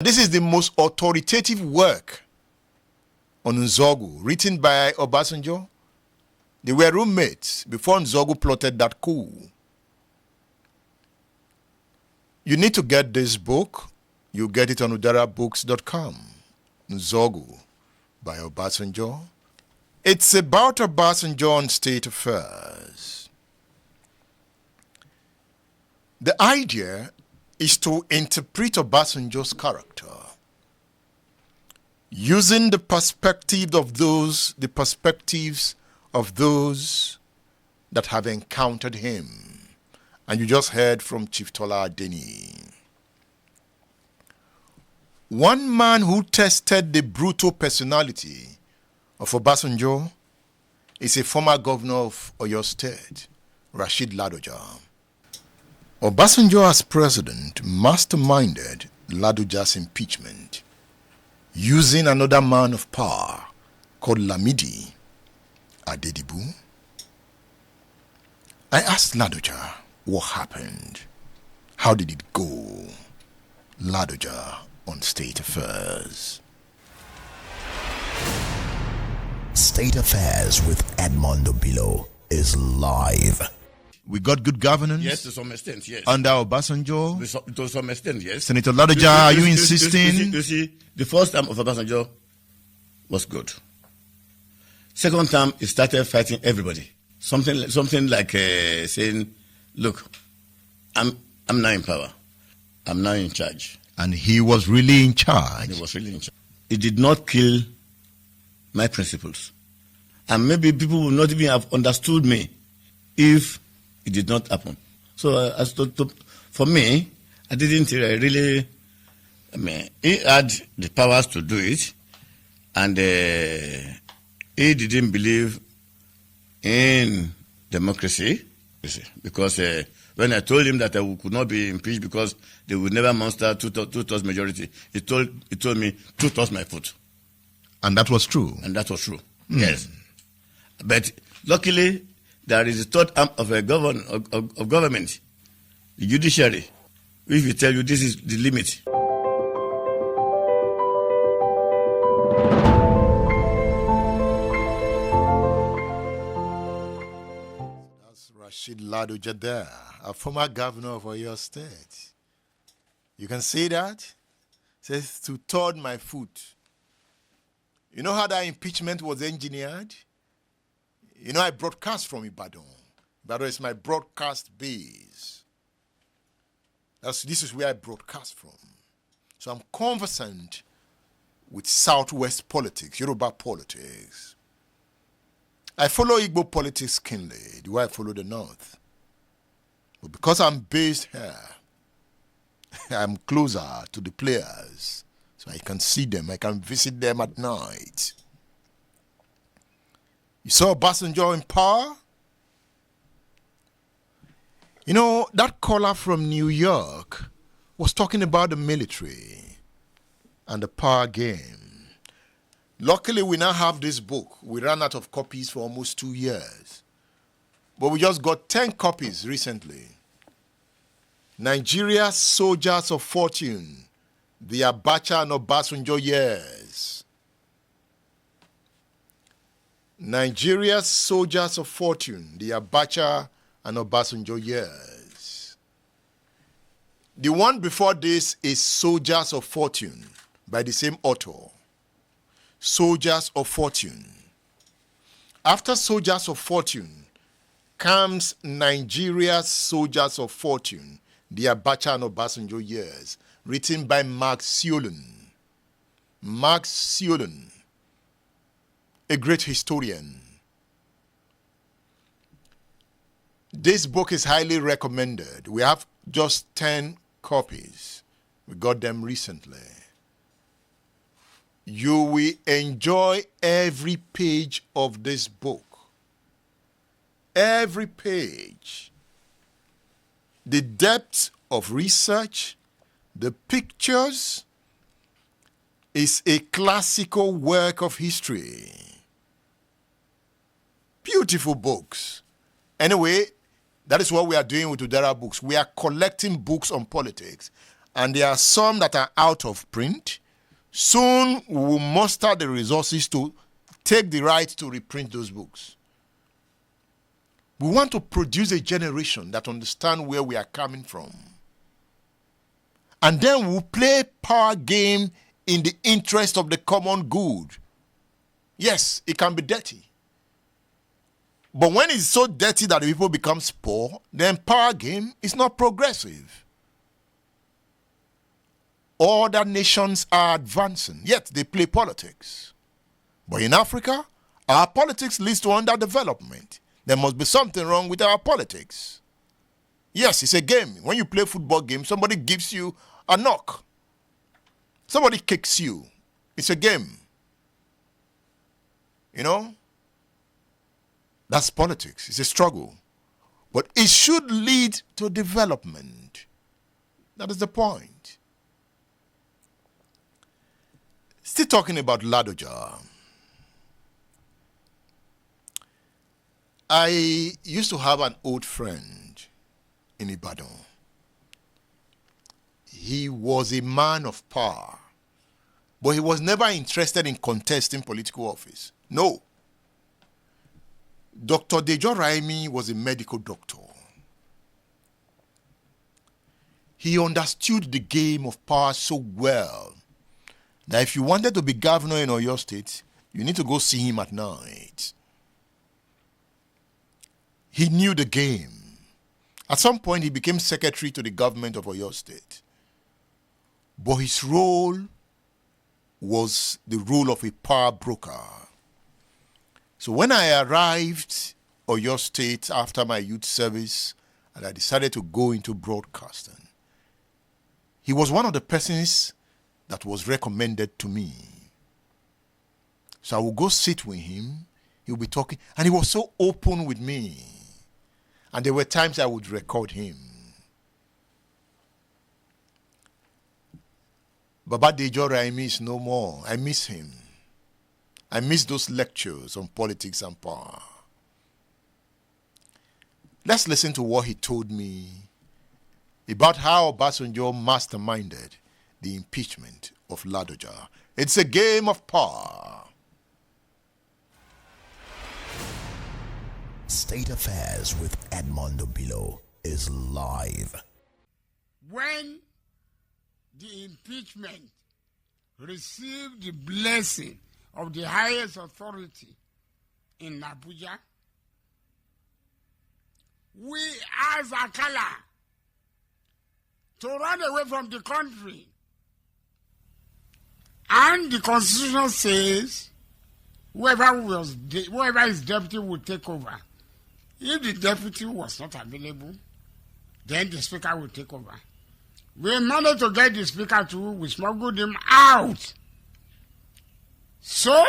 This is the most authoritative work on Nzogu, written by Obasanjo. They were roommates before Nzogu plotted that coup. You need to get this book. You get it on udarabooks.com. Nzogu by Obasanjo. It's about Obasanjo and state affairs. The idea is to interpret Obasanjo's character using the perspectives of those that have encountered him. And you just heard from Chief Tola Adeni. One man who tested the brutal personality of Obasanjo is a former governor of Oyo State, Rasheed Ladoja. Obasanjo as president masterminded Ladoja's impeachment using another man of power called Lamidi Adedibu. I asked Ladoja what happened. How did it go? Ladoja on State Affairs. State Affairs with Edmondo Bilo is live. We got good governance? Yes, to some extent, yes. Under Obasanjo? To some extent, yes. Senator Ladoja, are you insisting? You see, the first term of Obasanjo was good. Second term, he started fighting everybody. Something like saying, look, I'm now in power. I'm now in charge. And he was really in charge. He was really in charge. He did not kill my principles. And maybe people would not even have understood me if it did not happen. So for me, I didn't really, he had the powers to do it, and he didn't believe in democracy, because when I told him that I could not be impeached because they would never muster two-thirds majority, he told me 2/3 my vote. And that was true? And that was true, yes. But luckily, there is a third arm of government, the judiciary, which will tell you this is the limit. That's Rasheed Ladoja there, a former governor of Oyo State. You can see that? It says, to third my foot. You know how that impeachment was engineered? You know, I broadcast from Ibadan. Ibadan is my broadcast base. This is where I broadcast from. So I'm conversant with Southwest politics, Yoruba politics. I follow Igbo politics keenly, the way I follow the North. But because I'm based here, I'm closer to the players. So I can see them, I can visit them at night. You saw Obasanjo in power? You know, that caller from New York was talking about the military and the power game. Luckily, we now have this book. We ran out of copies for almost 2 years. But we just got 10 copies recently. Nigeria's Soldiers of Fortune, the Abacha and Obasanjo years. Nigeria's Soldiers of Fortune, the Abacha and Obasanjo years. The one before this is Soldiers of Fortune by the same author. Soldiers of Fortune. After Soldiers of Fortune comes Nigeria's Soldiers of Fortune, the Abacha and Obasanjo years, written by Mark Siolin. Mark Siolin, a great historian. This book is highly recommended. We have just 10 copies. We got them recently. You will enjoy every page of this book. Every page. The depth of research, the pictures, is a classical work of history. Beautiful books. Anyway, that is what we are doing with Udara Books. We are collecting books on politics and there are some that are out of print. Soon we will muster the resources to take the right to reprint those books. We want to produce a generation that understands where we are coming from. And then we'll play power game in the interest of the common good. Yes, it can be dirty. But when it's so dirty that the people become poor, then power game is not progressive. Other nations are advancing, yet they play politics. But in Africa, our politics leads to underdevelopment. There must be something wrong with our politics. Yes, it's a game. When you play football game, somebody gives you a knock. Somebody kicks you. It's a game. You know? That's politics. It's a struggle. But it should lead to development. That is the point. Still talking about Ladoja. I used to have an old friend in Ibadan. He was a man of power, but he was never interested in contesting political office. No. Dr. Dejo Raimi was a medical doctor. He understood the game of power so well that if you wanted to be governor in Oyo State, you need to go see him at night. He knew the game. At some point, he became secretary to the government of Oyo State. But his role was the role of a power broker. So when I arrived Oyo State after my youth service and I decided to go into broadcasting, he was one of the persons that was recommended to me. So I would go sit with him, he would be talking, and he was so open with me. And there were times I would record him. Baba Dejo Raimi is no more. I miss him. I miss those lectures on politics and power. Let's listen to what he told me about how Obasanjo masterminded the impeachment of Ladoja. It's a game of power. State Affairs with Edmondo Bilo is live. When the impeachment received the blessing of the highest authority in Abuja, we asked Akala to run away from the country. And the Constitution says whoever is deputy will take over. If the deputy was not available, then the speaker will take over. We managed to get the speaker we smuggled him out. So,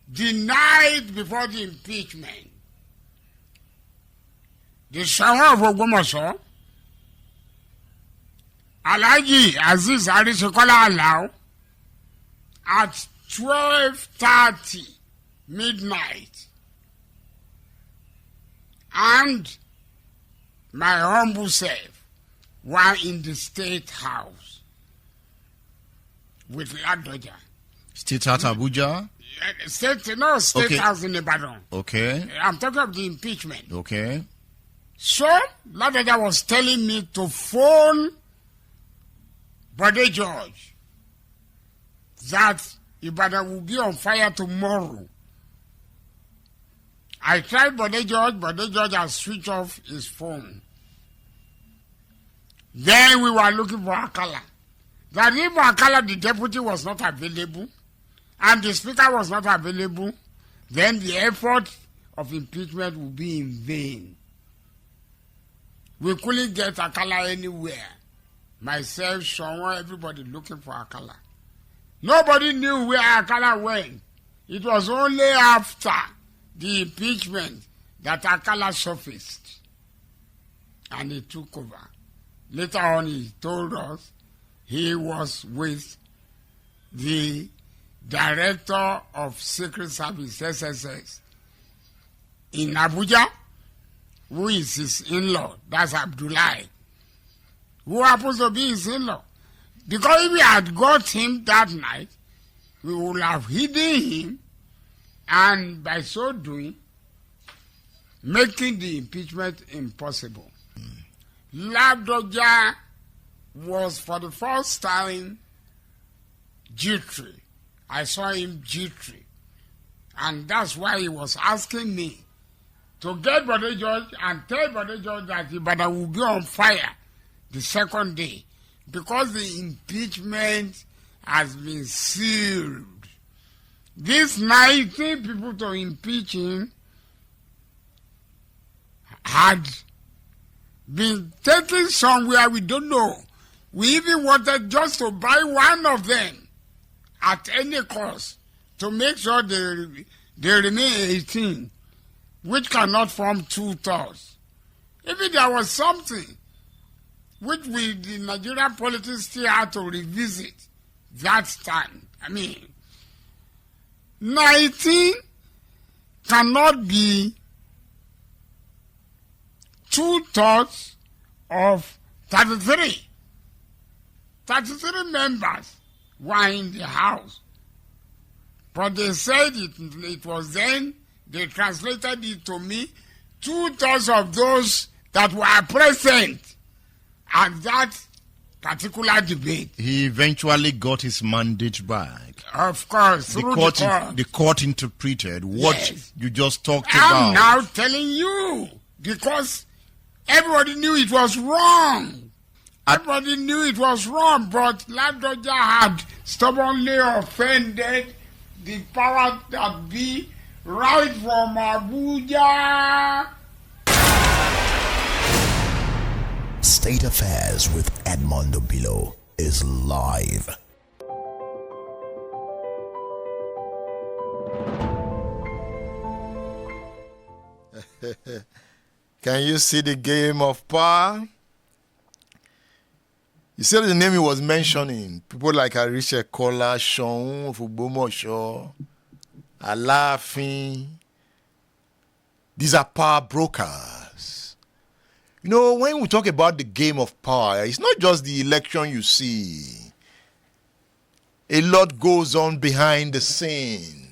the night before the impeachment, the Shawa of Ogbomoso, Alhaji Aziz Arisekola Alao, at 12:30 midnight, and my humble self were in the State House with Ladoja. State House Abuja? State Okay. House in Ibadan. Okay. I'm talking of the impeachment. Okay. So, Ladoja was telling me to phone Bode George that Ibadan will be on fire tomorrow. I tried Bode George has switched off his phone. Then we were looking for Akala. That if Akala, the deputy, was not available, and the speaker was not available, then the effort of impeachment would be in vain. We couldn't get Akala anywhere. Myself, Sean, everybody looking for Akala. Nobody knew where Akala went. It was only after the impeachment that Akala surfaced. And he took over. Later on, he told us he was with the Director of Secret Service, SSS, in Abuja, who is his in-law. That's Abdullahi, who happens to be his in-law. Because if we had got him that night, we would have hidden him, and by so doing, making the impeachment impossible. Ladoja was for the first time jittery. I saw him jittery. And that's why he was asking me to get Bode George and tell Bode George that Ibadan will be on fire the second day, because the impeachment has been sealed. These 19 people to impeach him had been taken somewhere we don't know. We even wanted just to buy one of them at any cost to make sure they remain 18, which cannot form 2/3. Even there was something which the Nigerian politics still had to revisit that time. I mean, 19 cannot be 2/3 of 33. 33 members were in the House. But they said it was then, they translated it to me, 2/3 of those that were present at that particular debate. He eventually got his mandate back. Of course, The through court, the court. the court interpreted what Yes. you just talked I'm about. now telling you, because everybody knew it was wrong. Everybody knew it was wrong, but Ladoja had stubbornly offended the power that be right from Abuja. State Affairs with Edmondo Bilo is live. Can you see the game of power? You see the name he was mentioning. People like Arisha Kola, Sean, Fubomosho, Alafin. These are power brokers. You know, when we talk about the game of power, it's not just the election you see. A lot goes on behind the scene.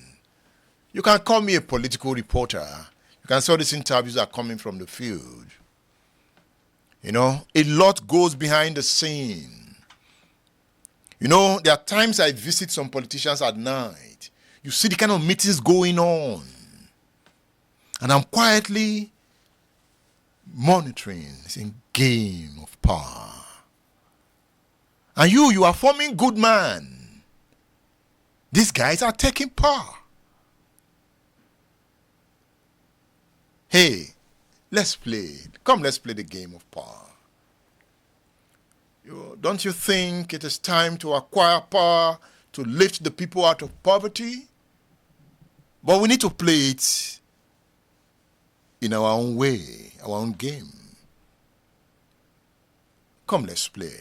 You can call me a political reporter. You can see all these interviews are coming from the field. You know, a lot goes behind the scene. You know, there are times I visit some politicians at night. You see the kind of meetings going on. And I'm quietly monitoring this game of power. And you are forming good man. These guys are taking power. Hey, let's play. Come, let's play the game of power. Don't you think it is time to acquire power to lift the people out of poverty? But we need to play it in our own way, our own game. Come, let's play.